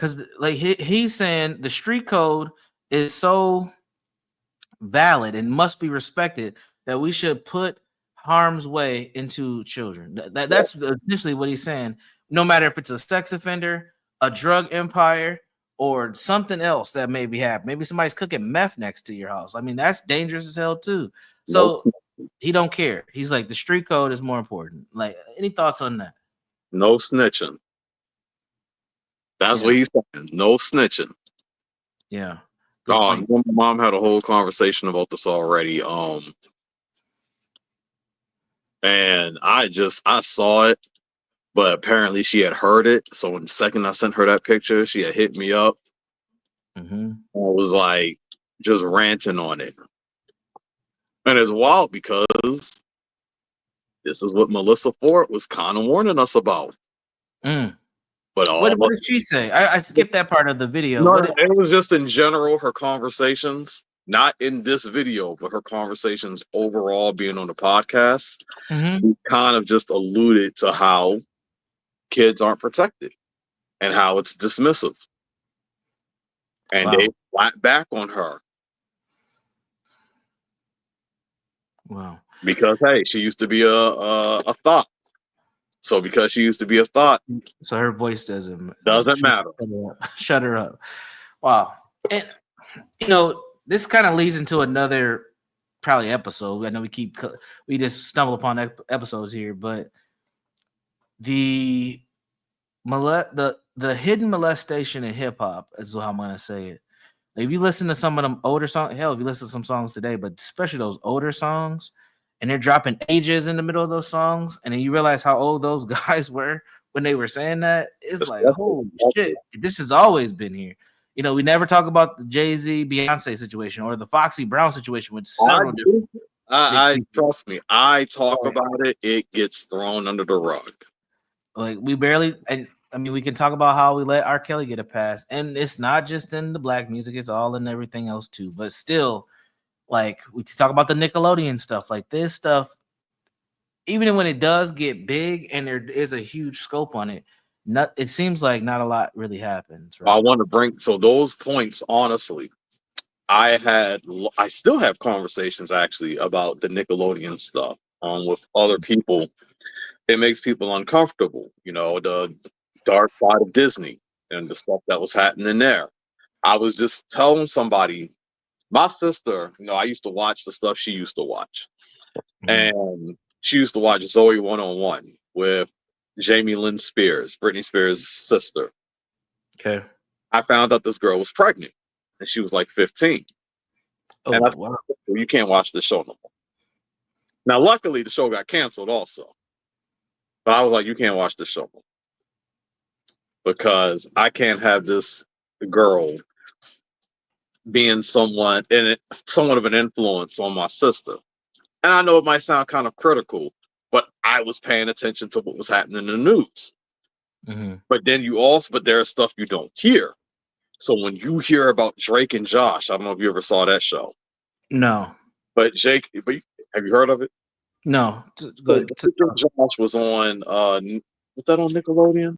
because like he's saying the street code is so valid and must be respected that we should put harm's way into children. That's essentially what he's saying. No matter if it's a sex offender, a drug empire, or something else that may be happening. Maybe somebody's cooking meth next to your house. I mean, that's dangerous as hell too. So he don't care. He's like, the street code is more important. Like, any thoughts on that? No snitching. That's what he's saying. No snitching. Yeah. My mom had a whole conversation about this already. And I saw it, but apparently she had heard it. So in the second I sent her that picture, she had hit me up. Mm-hmm. I was like just ranting on it. And it's wild because this is what Melissa Ford was kind of warning us about. Mm. But what did she say? I skipped that part of the video. No, it was just in general, her conversations, not in this video, but her conversations overall being on the podcast. Mm-hmm. Kind of just alluded to how kids aren't protected and how it's dismissive. And they flat back on her. Wow. Because hey, she used to be a thought. So because she used to be a thought, so her voice doesn't matter. Shut her up. Wow. And you know, this kind of leads into another probably episode. I know we just stumble upon episodes here, but the hidden molestation in hip hop is how I'm gonna say it. Like, if you listen to some of them older songs, hell, if you listen to some songs today, but especially those older songs, and they're dropping ages in the middle of those songs, and then you realize how old those guys were when they were saying that, it's like, holy shit, this has always been here. You know, we never talk about the Jay-Z Beyonce situation or the Foxy Brown situation with several different. I trust me, I talk about it, it gets thrown under the rug. Like, we barely, and I mean, we can talk about how we let R. Kelly get a pass, and it's not just in the black music; it's all in everything else too. But still, like, we talk about the Nickelodeon stuff, like this stuff. Even when it does get big and there is a huge scope on it, it seems like not a lot really happens. Right? I want to bring those points. Honestly, I still have conversations actually about the Nickelodeon stuff with other people. It makes people uncomfortable, you know, the dark side of Disney and the stuff that was happening there. I was just telling somebody, my sister, you know, I used to watch the stuff she used to watch. And she used to watch Zoe 101 with Jamie Lynn Spears, Britney Spears' sister. Okay. I found out this girl was pregnant and she was like 15. Oh, and wow. You can't watch the show no more. Now, luckily, the show got canceled also. But I was like, you can't watch the show because I can't have this girl being somewhat of an influence on my sister. And I know it might sound kind of critical, but I was paying attention to what was happening in the news. Mm-hmm. But then but there's stuff you don't hear. So when you hear about Drake and Josh, I don't know if you ever saw that show. No. But have you heard of it? No. Good. Josh was on, was that on Nickelodeon?